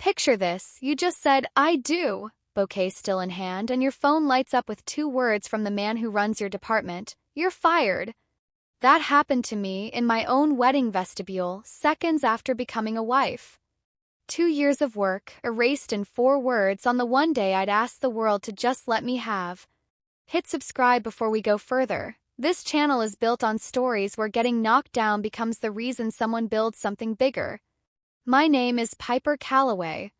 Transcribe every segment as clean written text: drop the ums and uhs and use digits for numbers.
Picture this, you just said, "I do," bouquet still in hand, and your phone lights up with 2 words from the man who runs your department: "You're fired." That happened to me in my own wedding vestibule, seconds after becoming a wife. 2 years of work, erased in 4 words on the one day I'd asked the world to just let me have. Hit subscribe before we go further. This channel is built on stories where getting knocked down becomes the reason someone builds something bigger. My name is Piper Calloway.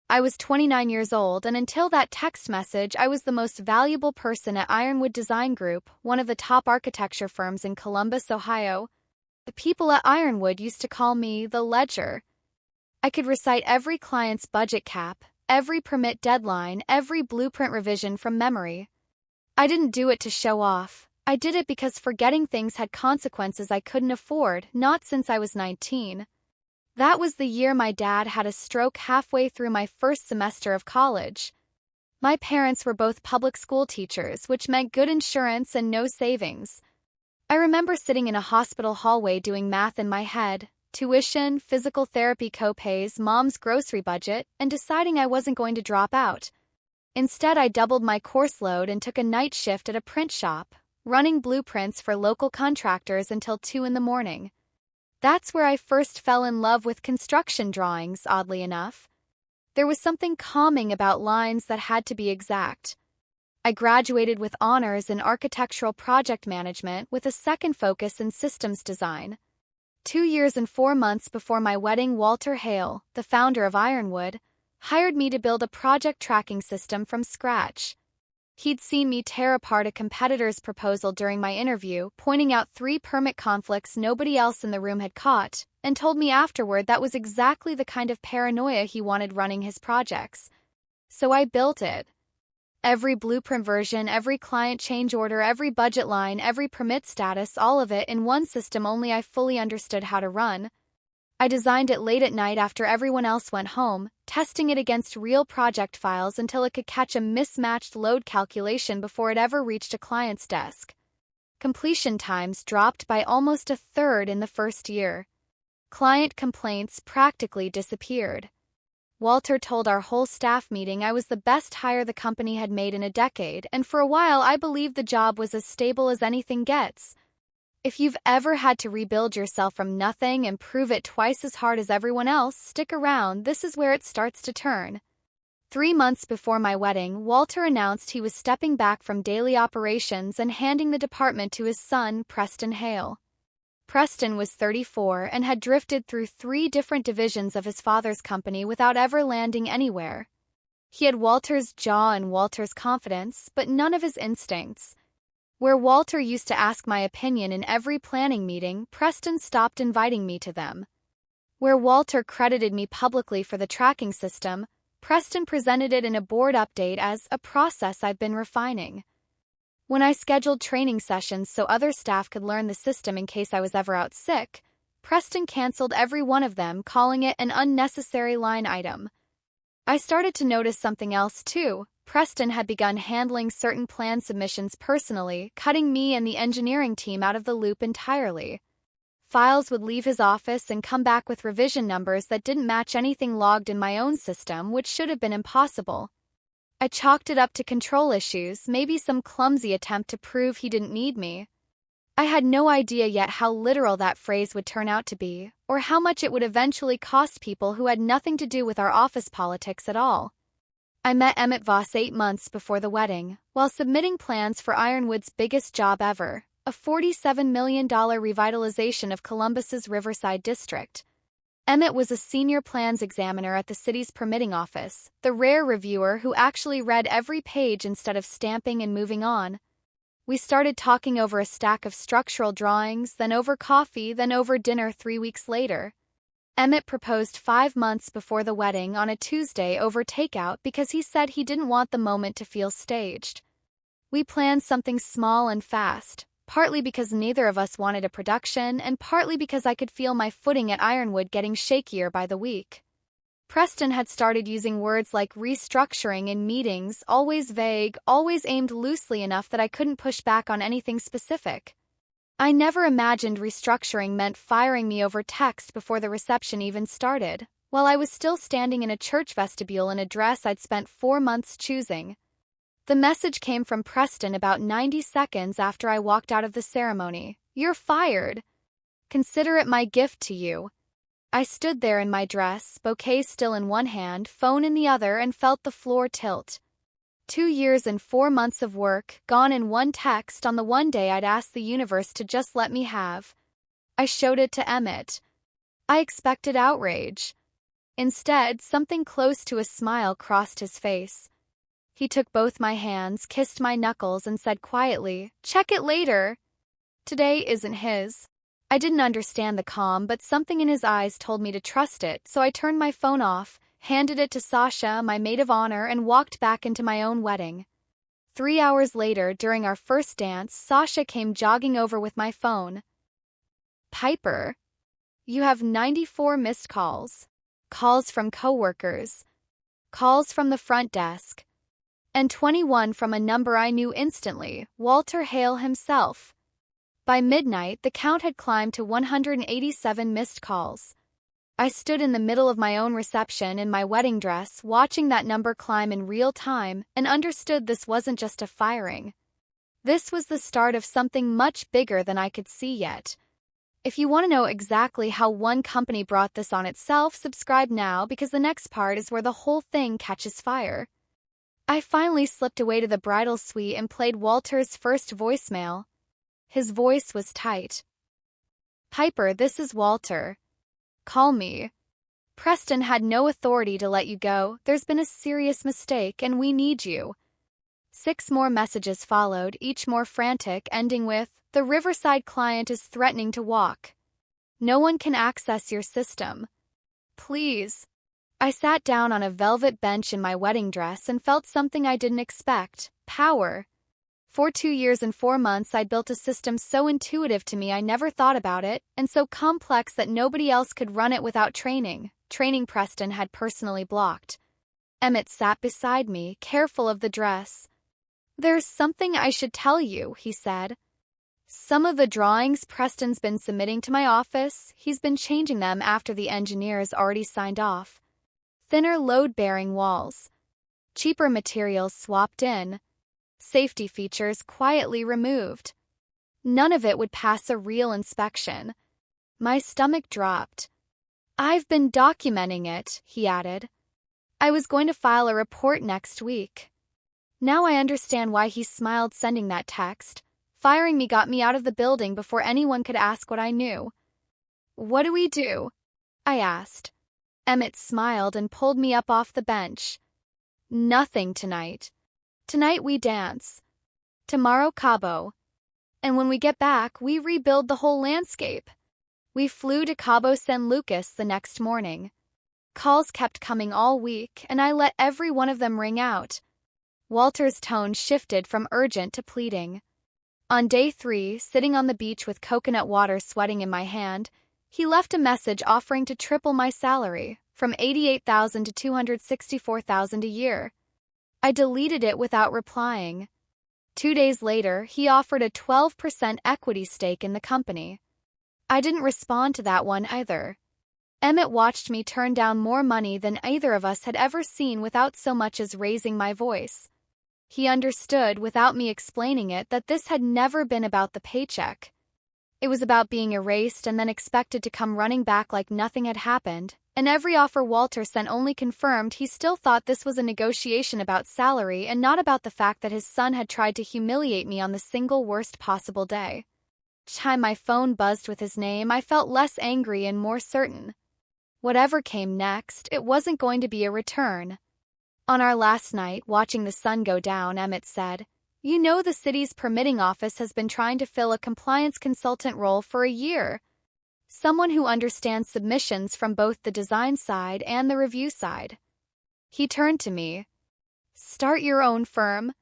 I was 29 years old, and until that text message, I was the most valuable person at Ironwood Design Group, one of the top architecture firms in Columbus, Ohio. The people at Ironwood used to call me the Ledger. I could recite every client's budget cap, every permit deadline, every blueprint revision from memory. I didn't do it to show off. I did it because forgetting things had consequences I couldn't afford, not since I was 19. That was the year my dad had a stroke halfway through my first semester of college. My parents were both public school teachers, which meant good insurance and no savings. I remember sitting in a hospital hallway doing math in my head, tuition, physical therapy copays, mom's grocery budget, and deciding I wasn't going to drop out. Instead, I doubled my course load and took a night shift at a print shop, running blueprints for local contractors until 2 in the morning. That's where I first fell in love with construction drawings, oddly enough. There was something calming about lines that had to be exact. I graduated with honors in architectural project management with a second focus in systems design. 2 years and 4 months before my wedding, Walter Hale, the founder of Ironwood, hired me to build a project tracking system from scratch. He'd seen me tear apart a competitor's proposal during my interview, pointing out 3 permit conflicts nobody else in the room had caught, and told me afterward that was exactly the kind of paranoia he wanted running his projects. So I built it. Every blueprint version, every client change order, every budget line, every permit status, all of it in one system only I fully understood how to run. I designed it late at night after everyone else went home, testing it against real project files until it could catch a mismatched load calculation before it ever reached a client's desk. Completion times dropped by almost a third in the first year. Client complaints practically disappeared. Walter told our whole staff meeting I was the best hire the company had made in a decade, and for a while I believed the job was as stable as anything gets. If you've ever had to rebuild yourself from nothing and prove it twice as hard as everyone else, stick around, this is where it starts to turn. 3 months before my wedding, Walter announced he was stepping back from daily operations and handing the department to his son, Preston Hale. Preston was 34 and had drifted through 3 different divisions of his father's company without ever landing anywhere. He had Walter's jaw and Walter's confidence, but none of his instincts. Where Walter used to ask my opinion in every planning meeting, Preston stopped inviting me to them. Where Walter credited me publicly for the tracking system, Preston presented it in a board update as a process I've been refining. When I scheduled training sessions so other staff could learn the system in case I was ever out sick, Preston canceled every one of them, calling it an unnecessary line item. I started to notice something else too. Preston had begun handling certain plan submissions personally, cutting me and the engineering team out of the loop entirely. Files would leave his office and come back with revision numbers that didn't match anything logged in my own system, which should have been impossible. I chalked it up to control issues, maybe some clumsy attempt to prove he didn't need me. I had no idea yet how literal that phrase would turn out to be, or how much it would eventually cost people who had nothing to do with our office politics at all. I met Emmett Voss 8 months before the wedding, while submitting plans for Ironwood's biggest job ever, a $47 million revitalization of Columbus's Riverside District. Emmett was a senior plans examiner at the city's permitting office, the rare reviewer who actually read every page instead of stamping and moving on. We started talking over a stack of structural drawings, then over coffee, then over dinner 3 weeks later. Emmett proposed 5 months before the wedding on a Tuesday over takeout because he said he didn't want the moment to feel staged. We planned something small and fast, partly because neither of us wanted a production and partly because I could feel my footing at Ironwood getting shakier by the week. Preston had started using words like restructuring in meetings, always vague, always aimed loosely enough that I couldn't push back on anything specific. I never imagined restructuring meant firing me over text before the reception even started. while I was still standing in a church vestibule in a dress I'd spent 4 months choosing. The message came from Preston about 90 seconds after I walked out of the ceremony. "You're fired. Consider it my gift to you." I stood there in my dress, bouquet still in one hand, phone in the other, and felt the floor tilt. 2 years and 4 months of work, gone in one text on the one day I'd asked the universe to just let me have. I showed it to Emmett. I expected outrage. Instead, something close to a smile crossed his face. He took both my hands, kissed my knuckles, and said quietly, "Check it later." Today isn't his. I didn't understand the calm, but something in his eyes told me to trust it, so I turned my phone off, handed it to Sasha, my maid of honor, and walked back into my own wedding. 3 hours later, during our first dance, Sasha came jogging over with my phone. "Piper, you have 94 missed calls. Calls from coworkers. Calls from the front desk. And 21 from a number I knew instantly, Walter Hale himself." By midnight, the count had climbed to 187 missed calls. I stood in the middle of my own reception in my wedding dress, watching that number climb in real time, and understood this wasn't just a firing. This was the start of something much bigger than I could see yet. If you want to know exactly how one company brought this on itself, subscribe now, because the next part is where the whole thing catches fire. I finally slipped away to the bridal suite and played Walter's first voicemail. His voice was tight. "Piper, this is Walter. Call me. Preston had no authority to let you go. There's been a serious mistake, and we need you." 6 more messages followed, each more frantic, ending with, "The Riverside client is threatening to walk. No one can access your system. Please." I sat down on a velvet bench in my wedding dress and felt something I didn't expect: power. For 2 years and 4 months, I'd built a system so intuitive to me I never thought about it, and so complex that nobody else could run it without training Preston had personally blocked. Emmett sat beside me, careful of the dress. "There's something I should tell you," he said. "Some of the drawings Preston's been submitting to my office, he's been changing them after the engineers already signed off. Thinner load-bearing walls. Cheaper materials swapped in. Safety features quietly removed. None of it would pass a real inspection." My stomach dropped. "I've been documenting it," he added. "I was going to file a report next week." Now I understand why he smiled sending that text. Firing me got me out of the building before anyone could ask what I knew. "What do we do?" I asked. Emmett smiled and pulled me up off the bench. "Nothing tonight. Tonight we dance. Tomorrow Cabo. And when we get back, we rebuild the whole landscape." We flew to Cabo San Lucas the next morning. Calls kept coming all week, and I let every one of them ring out. Walter's tone shifted from urgent to pleading. On day 3, sitting on the beach with coconut water sweating in my hand, he left a message offering to triple my salary, from $88,000 to $264,000 a year. I deleted it without replying. 2 days later, he offered a 12% equity stake in the company. I didn't respond to that one either. Emmett watched me turn down more money than either of us had ever seen without so much as raising my voice. He understood, without me explaining it, that this had never been about the paycheck. It was about being erased and then expected to come running back like nothing had happened, and every offer Walter sent only confirmed he still thought this was a negotiation about salary and not about the fact that his son had tried to humiliate me on the single worst possible day. Each time my phone buzzed with his name, I felt less angry and more certain. Whatever came next, it wasn't going to be a return. On our last night, watching the sun go down, Emmett said, "You know the city's permitting office has been trying to fill a compliance consultant role for a year. Someone who understands submissions from both the design side and the review side." He turned to me. "Start your own firm.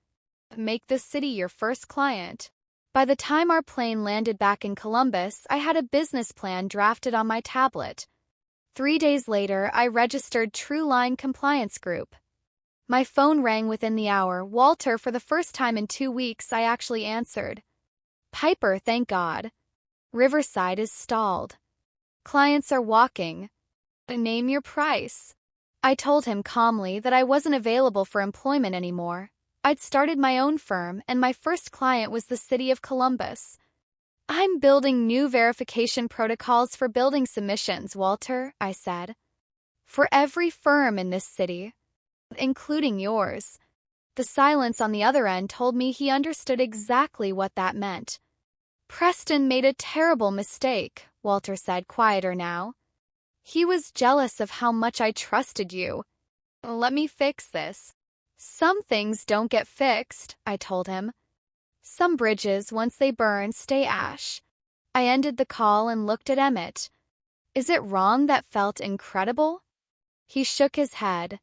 Make the city your first client." By the time our plane landed back in Columbus, I had a business plan drafted on my tablet. 3 days later, I registered True Line Compliance Group. My phone rang within the hour. Walter, for the first time in 2 weeks, I actually answered. "Piper, thank God. Riverside is stalled. Clients are walking. Name your price. I told him calmly that I wasn't available for employment anymore. I'd started my own firm, and my first client was the city of Columbus. I'm building new verification protocols for building submissions, Walter, I said. For every firm in this city, including yours. The silence on the other end told me he understood exactly what that meant. Preston made a terrible mistake, Walter said, quieter now. He was jealous of how much I trusted you. Let me fix this. Some things don't get fixed, I told him. Some bridges, once they burn, stay ash. I ended the call and looked at Emmett. Is it wrong? That felt incredible. He shook his head.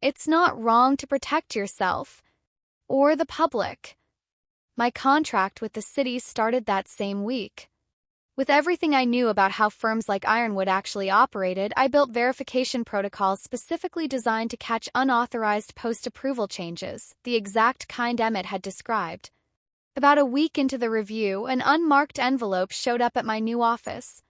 It's not wrong to protect yourself. Or the public. My contract with the city started that same week. With everything I knew about how firms like Ironwood actually operated, I built verification protocols specifically designed to catch unauthorized post-approval changes, the exact kind Emmett had described. About a week into the review, an unmarked envelope showed up at my new office.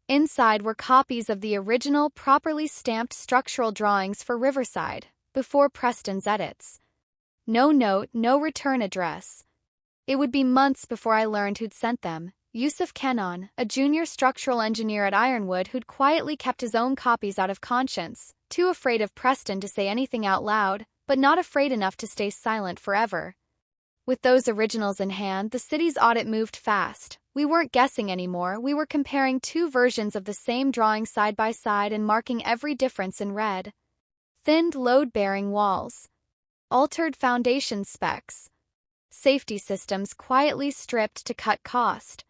Inside were copies of the original, properly stamped structural drawings for Riverside, before Preston's edits. No note, no return address. It would be months before I learned who'd sent them. Yusuf Kenan, a junior structural engineer at Ironwood who'd quietly kept his own copies out of conscience, too afraid of Preston to say anything out loud, but not afraid enough to stay silent forever. With those originals in hand, the city's audit moved fast. We weren't guessing anymore, we were comparing two versions of the same drawing side by side and marking every difference in red. Thinned load-bearing walls. Altered foundation specs. Safety systems quietly stripped to cut cost.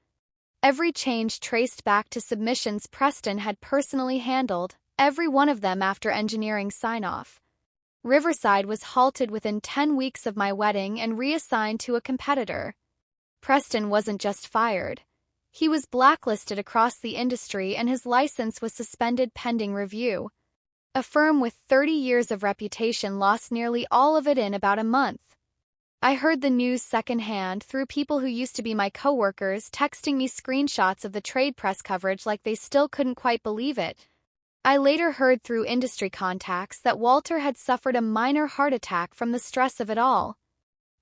Every change traced back to submissions Preston had personally handled, every one of them after engineering sign-off. Riverside was halted within 10 weeks of my wedding and reassigned to a competitor. Preston wasn't just fired. He was blacklisted across the industry and his license was suspended pending review. A firm with 30 years of reputation lost nearly all of it in about a month. I heard the news secondhand through people who used to be my coworkers texting me screenshots of the trade press coverage like they still couldn't quite believe it. I later heard through industry contacts that Walter had suffered a minor heart attack from the stress of it all.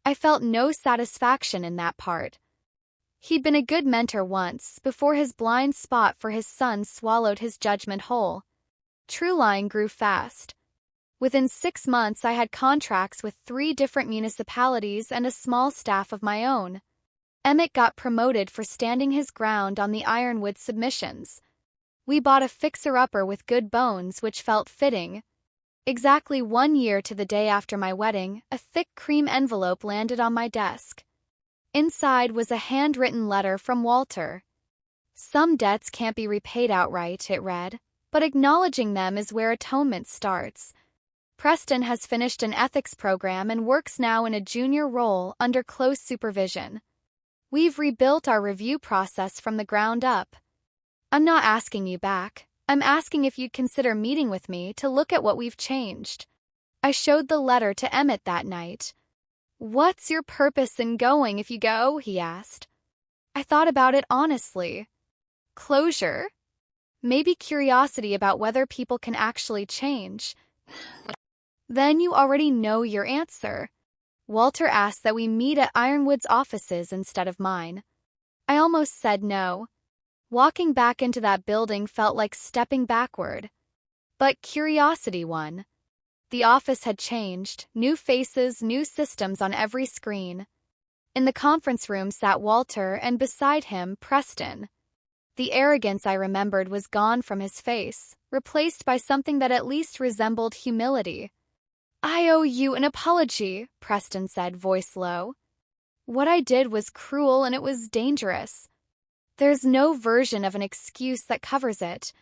I felt no satisfaction in that part. He'd been a good mentor once, before his blind spot for his son swallowed his judgment whole. Trueline grew fast. Within 6 months I had contracts with 3 different municipalities and a small staff of my own. Emmett got promoted for standing his ground on the Ironwood submissions. We bought a fixer-upper with good bones, which felt fitting. Exactly 1 year to the day after my wedding, a thick cream envelope landed on my desk. Inside was a handwritten letter from Walter. Some debts can't be repaid outright, it read, but acknowledging them is where atonement starts. Preston has finished an ethics program and works now in a junior role under close supervision. We've rebuilt our review process from the ground up. I'm not asking you back. I'm asking if you'd consider meeting with me to look at what we've changed. I showed the letter to Emmett that night. What's your purpose in going if you go? He asked. I thought about it honestly. Closure? Maybe curiosity about whether people can actually change. Then you already know your answer. Walter asked that we meet at Ironwood's offices instead of mine. I almost said no. Walking back into that building felt like stepping backward. But curiosity won. The office had changed, new faces, new systems on every screen. In the conference room sat Walter and beside him, Preston. The arrogance I remembered was gone from his face, replaced by something that at least resembled humility. I owe you an apology, Preston said, voice low. What I did was cruel and it was dangerous. There's no version of an excuse that covers it.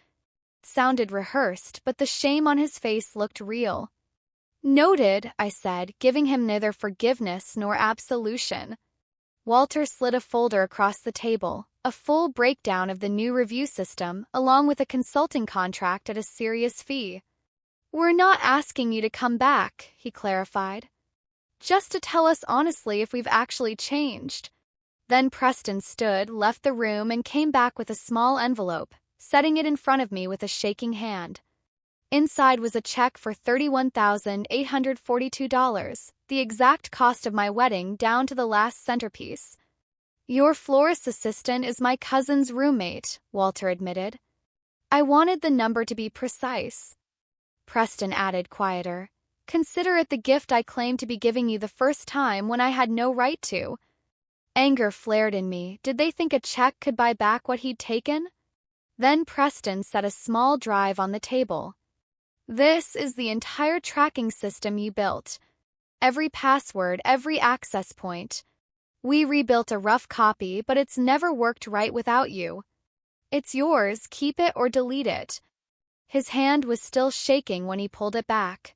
It sounded rehearsed, but the shame on his face looked real. Noted, I said, giving him neither forgiveness nor absolution. Walter slid a folder across the table, a full breakdown of the new review system, along with a consulting contract at a serious fee. We're not asking you to come back, he clarified. Just to tell us honestly if we've actually changed. Then Preston stood, left the room, and came back with a small envelope, setting it in front of me with a shaking hand. Inside was a check for $31,842, the exact cost of my wedding down to the last centerpiece. Your florist assistant is my cousin's roommate, Walter admitted. I wanted the number to be precise. Preston added, quieter. Consider it the gift I claimed to be giving you the first time when I had no right to. Anger flared in me. Did they think a check could buy back what he'd taken? Then Preston set a small drive on the table. This is the entire tracking system you built. Every password, every access point. We rebuilt a rough copy, but it's never worked right without you. It's yours, keep it or delete it. His hand was still shaking when he pulled it back.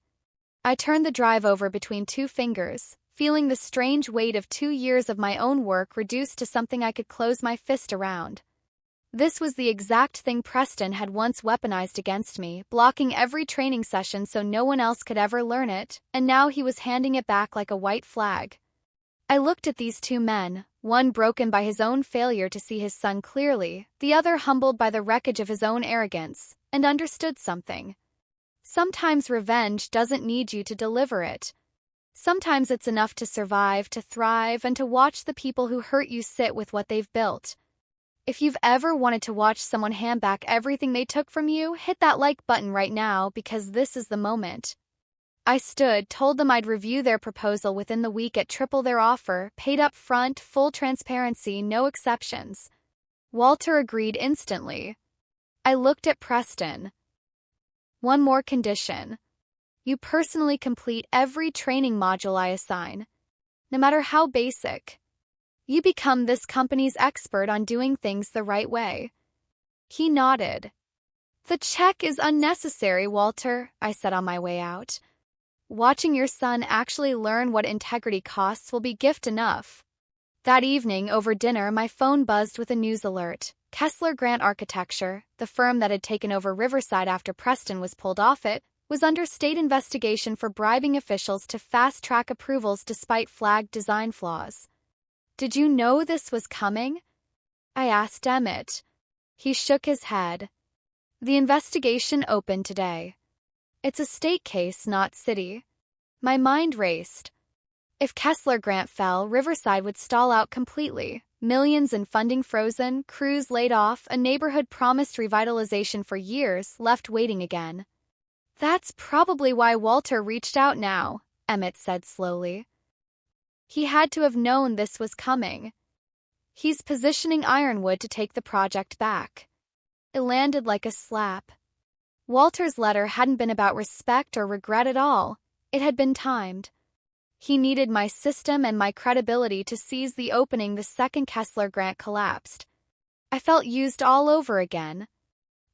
I turned the drive over between two fingers, feeling the strange weight of 2 years of my own work reduced to something I could close my fist around. This was the exact thing Preston had once weaponized against me, blocking every training session so no one else could ever learn it, and now he was handing it back like a white flag. I looked at these two men, one broken by his own failure to see his son clearly, the other humbled by the wreckage of his own arrogance, and understood something. Sometimes revenge doesn't need you to deliver it. Sometimes it's enough to survive, to thrive, and to watch the people who hurt you sit with what they've built. If you've ever wanted to watch someone hand back everything they took from you, hit that like button right now because this is the moment. I stood, told them I'd review their proposal within the week at triple their offer, paid up front, full transparency, no exceptions. Walter agreed instantly. I looked at Preston. One more condition. You personally complete every training module I assign, no matter how basic. You become this company's expert on doing things the right way. He nodded. The check is unnecessary, Walter, I said on my way out. Watching your son actually learn what integrity costs will be gift enough. That evening, over dinner, my phone buzzed with a news alert. Kessler Grant Architecture, the firm that had taken over Riverside after Preston was pulled off it, was under state investigation for bribing officials to fast-track approvals despite flagged design flaws. Did you know this was coming? I asked Emmett. He shook his head. The investigation opened today. It's a state case, not city. My mind raced. If Kessler Grant fell, Riverside would stall out completely. Millions in funding frozen, crews laid off, a neighborhood promised revitalization for years, left waiting again. That's probably why Walter reached out now, Emmett said slowly. He had to have known this was coming. He's positioning Ironwood to take the project back. It landed like a slap. Walter's letter hadn't been about respect or regret at all. It had been timed. He needed my system and my credibility to seize the opening the second Kessler Grant collapsed. I felt used all over again.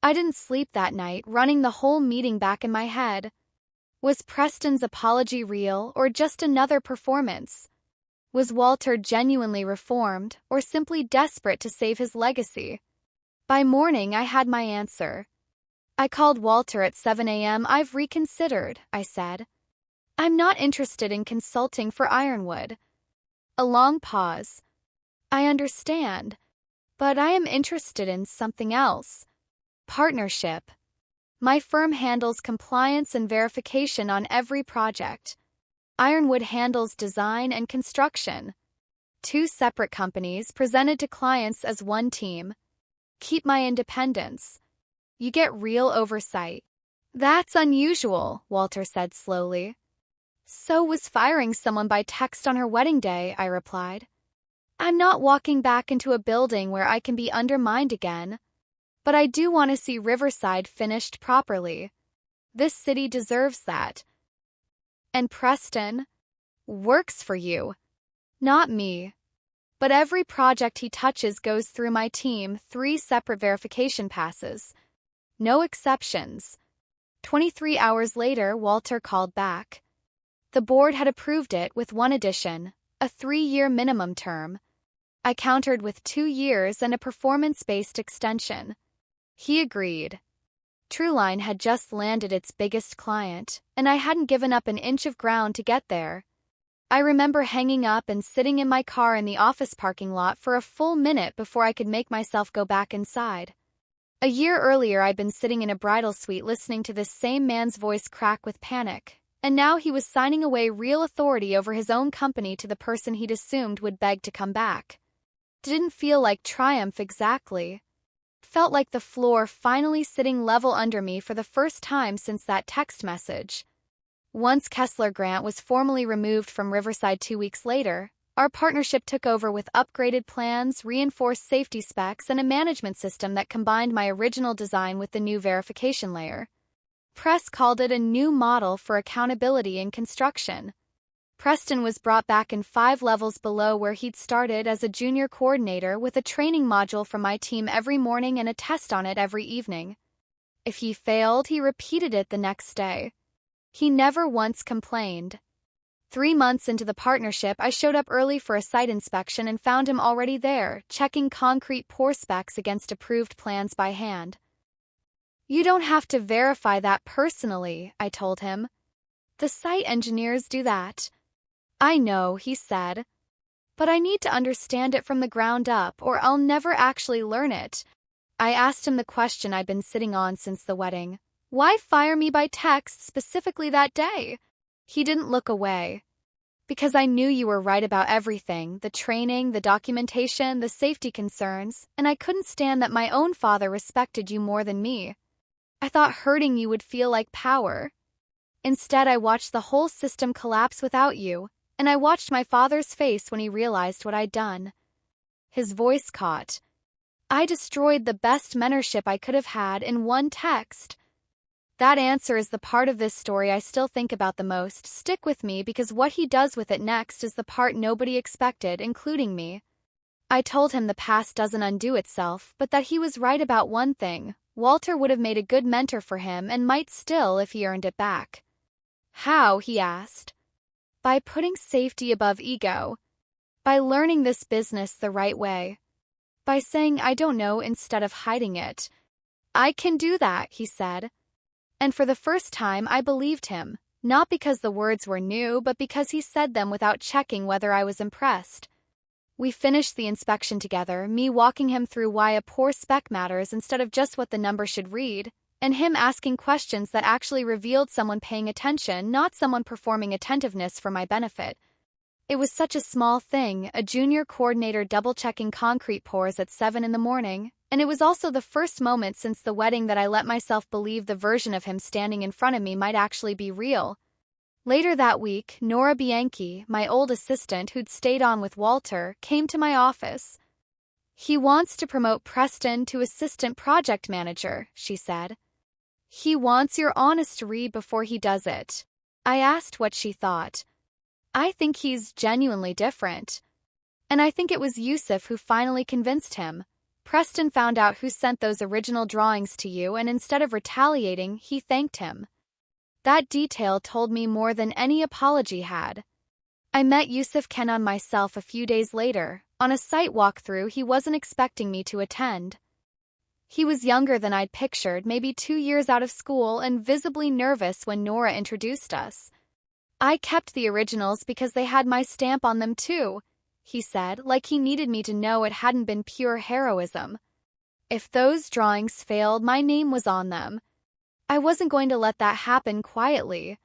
I didn't sleep that night, running the whole meeting back in my head. Was Preston's apology real or just another performance? Was Walter genuinely reformed or simply desperate to save his legacy? By morning, I had my answer. I called Walter at 7 a.m. I've reconsidered, I said. I'm not interested in consulting for Ironwood. A long pause. I understand, but I am interested in something else. Partnership. My firm handles compliance and verification on every project. Ironwood handles design and construction. 2 separate companies presented to clients as one team. Keep my independence. You get real oversight. That's unusual, Walter said slowly. So was firing someone by text on her wedding day, I replied. I'm not walking back into a building where I can be undermined again. But I do want to see Riverside finished properly. This city deserves that. And Preston works for you. Not me. But every project he touches goes through my team, 3 separate verification passes. No exceptions. 23 hours later, Walter called back. The board had approved it with one addition, a 3-year minimum term. I countered with 2 years and a performance-based extension. He agreed. Trueline had just landed its biggest client, and I hadn't given up an inch of ground to get there. I remember hanging up and sitting in my car in the office parking lot for a full minute before I could make myself go back inside. A year earlier, I'd been sitting in a bridal suite listening to this same man's voice crack with panic, and now he was signing away real authority over his own company to the person he'd assumed would beg to come back. Didn't feel like triumph exactly. Felt like the floor finally sitting level under me for the first time since that text message. Once Kessler Grant was formally removed from Riverside 2 weeks later, our partnership took over with upgraded plans, reinforced safety specs, and a management system that combined my original design with the new verification layer. Press called it a new model for accountability in construction. Preston was brought back in 5 levels below where he'd started as a junior coordinator with a training module from my team every morning and a test on it every evening. If he failed, he repeated it the next day. He never once complained. 3 months into the partnership, I showed up early for a site inspection and found him already there, checking concrete pour specs against approved plans by hand. "You don't have to verify that personally," I told him. "The site engineers do that." "I know," he said. "But I need to understand it from the ground up, or I'll never actually learn it." I asked him the question I'd been sitting on since the wedding. "Why fire me by text specifically that day?" He didn't look away. "Because I knew you were right about everything, the training, the documentation, the safety concerns, and I couldn't stand that my own father respected you more than me. I thought hurting you would feel like power. Instead, I watched the whole system collapse without you, and I watched my father's face when he realized what I'd done." His voice caught. "I destroyed the best mentorship I could have had in one text." That answer is the part of this story I still think about the most. Stick with me because what he does with it next is the part nobody expected, including me. I told him the past doesn't undo itself, but that he was right about one thing. Walter would have made a good mentor for him and might still if he earned it back. "How?" he asked. "By putting safety above ego. By learning this business the right way. By saying I don't know instead of hiding it." "I can do that," he said. And for the first time, I believed him, not because the words were new, but because he said them without checking whether I was impressed. We finished the inspection together, me walking him through why a poor spec matters instead of just what the number should read, and him asking questions that actually revealed someone paying attention, not someone performing attentiveness for my benefit. It was such a small thing, a junior coordinator double-checking concrete pours at 7 in the morning, and it was also the first moment since the wedding that I let myself believe the version of him standing in front of me might actually be real. Later that week, Nora Bianchi, my old assistant who'd stayed on with Walter, came to my office. "He wants to promote Preston to assistant project manager," she said. "He wants your honest read before he does it." I asked what she thought. "I think he's genuinely different. And I think it was Yusuf who finally convinced him. Preston found out who sent those original drawings to you, and instead of retaliating, he thanked him. That detail told me more than any apology had. I met Yusuf Kenan myself a few days later, on a site walkthrough he wasn't expecting me to attend. He was younger than I'd pictured, maybe 2 years out of school, and visibly nervous when Nora introduced us. "I kept the originals because they had my stamp on them too," he said, like he needed me to know it hadn't been pure heroism. If those drawings failed, my name was on them. I wasn't going to let that happen quietly.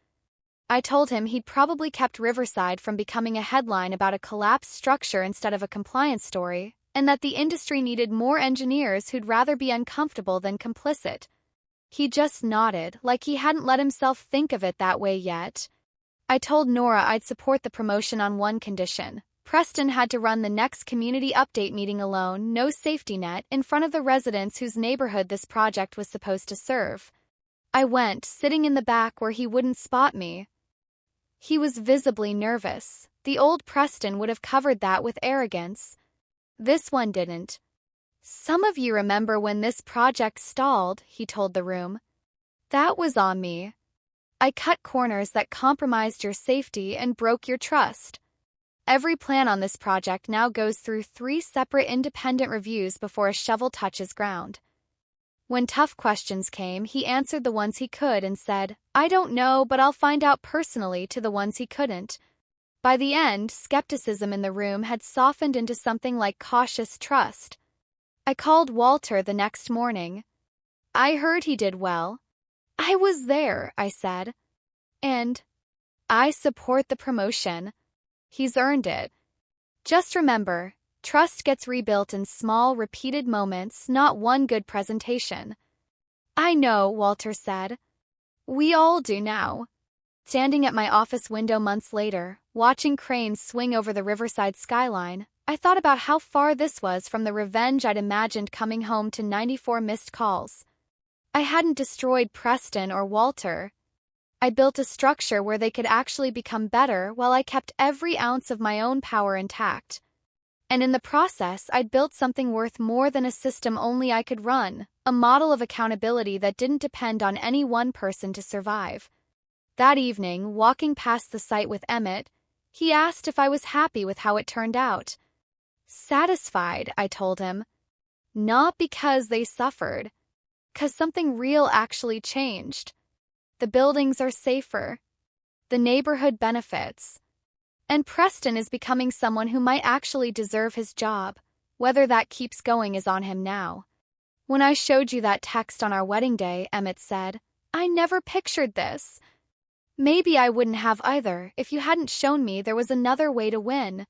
I told him he'd probably kept Riverside from becoming a headline about a collapsed structure instead of a compliance story, and that the industry needed more engineers who'd rather be uncomfortable than complicit. He just nodded, like he hadn't let himself think of it that way yet. I told Nora I'd support the promotion on one condition. Preston had to run the next community update meeting alone, no safety net, in front of the residents whose neighborhood this project was supposed to serve. I went, sitting in the back where he wouldn't spot me. He was visibly nervous. The old Preston would have covered that with arrogance. This one didn't. "Some of you remember when this project stalled," he told the room. "That was on me. I cut corners that compromised your safety and broke your trust. Every plan on this project now goes through 3 separate independent reviews before a shovel touches ground." When tough questions came, he answered the ones he could and said, "I don't know, but I'll find out personally," to the ones he couldn't. By the end, skepticism in the room had softened into something like cautious trust. I called Walter the next morning. I heard he did well. I was there, I said. And I support the promotion. He's earned it. Just remember, trust gets rebuilt in small, repeated moments, not one good presentation. I know, Walter said. We all do now. Standing at my office window months later, watching cranes swing over the riverside skyline, I thought about how far this was from the revenge I'd imagined coming home to 94 missed calls. I hadn't destroyed Preston or Walter. I built a structure where they could actually become better while I kept every ounce of my own power intact. And in the process, I'd built something worth more than a system only I could run, a model of accountability that didn't depend on any one person to survive. That evening, walking past the site with Emmett, he asked if I was happy with how it turned out. Satisfied, I told him. Not because they suffered. 'Cause something real actually changed. The buildings are safer. The neighborhood benefits. And Preston is becoming someone who might actually deserve his job. Whether that keeps going is on him now. When I showed you that text on our wedding day, Emmett said, I never pictured this. Maybe I wouldn't have either if you hadn't shown me there was another way to win.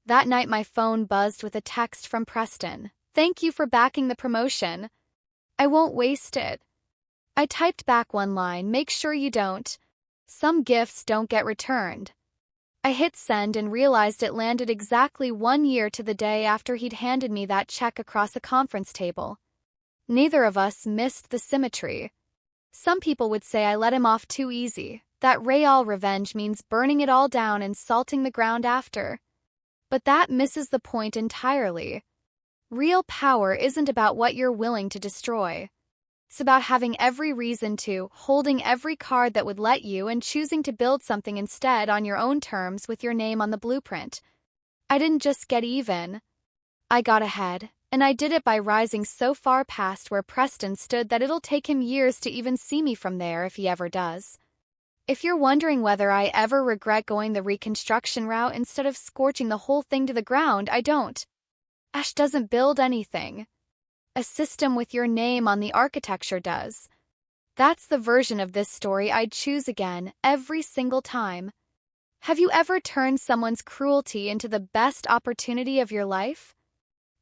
That night my phone buzzed with a text from Preston. Thank you for backing the promotion. I won't waste it. I typed back one line, make sure you don't. Some gifts don't get returned. I hit send and realized it landed exactly 1 year to the day after he'd handed me that check across a conference table. Neither of us missed the symmetry. Some people would say I let him off too easy, that real revenge means burning it all down and salting the ground after. But that misses the point entirely. Real power isn't about what you're willing to destroy. It's about having every reason to, holding every card that would let you, and choosing to build something instead on your own terms with your name on the blueprint. I didn't just get even. I got ahead, and I did it by rising so far past where Preston stood that it'll take him years to even see me from there if he ever does. If you're wondering whether I ever regret going the reconstruction route instead of scorching the whole thing to the ground, I don't. Ash doesn't build anything. A system with your name on the architecture does. That's the version of this story I'd choose again every single time. Have you ever turned someone's cruelty into the best opportunity of your life?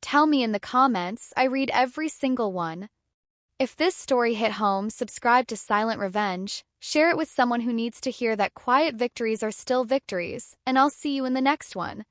Tell me in the comments, I read every single one. If this story hit home, subscribe to Silent Revenge, share it with someone who needs to hear that quiet victories are still victories, and I'll see you in the next one.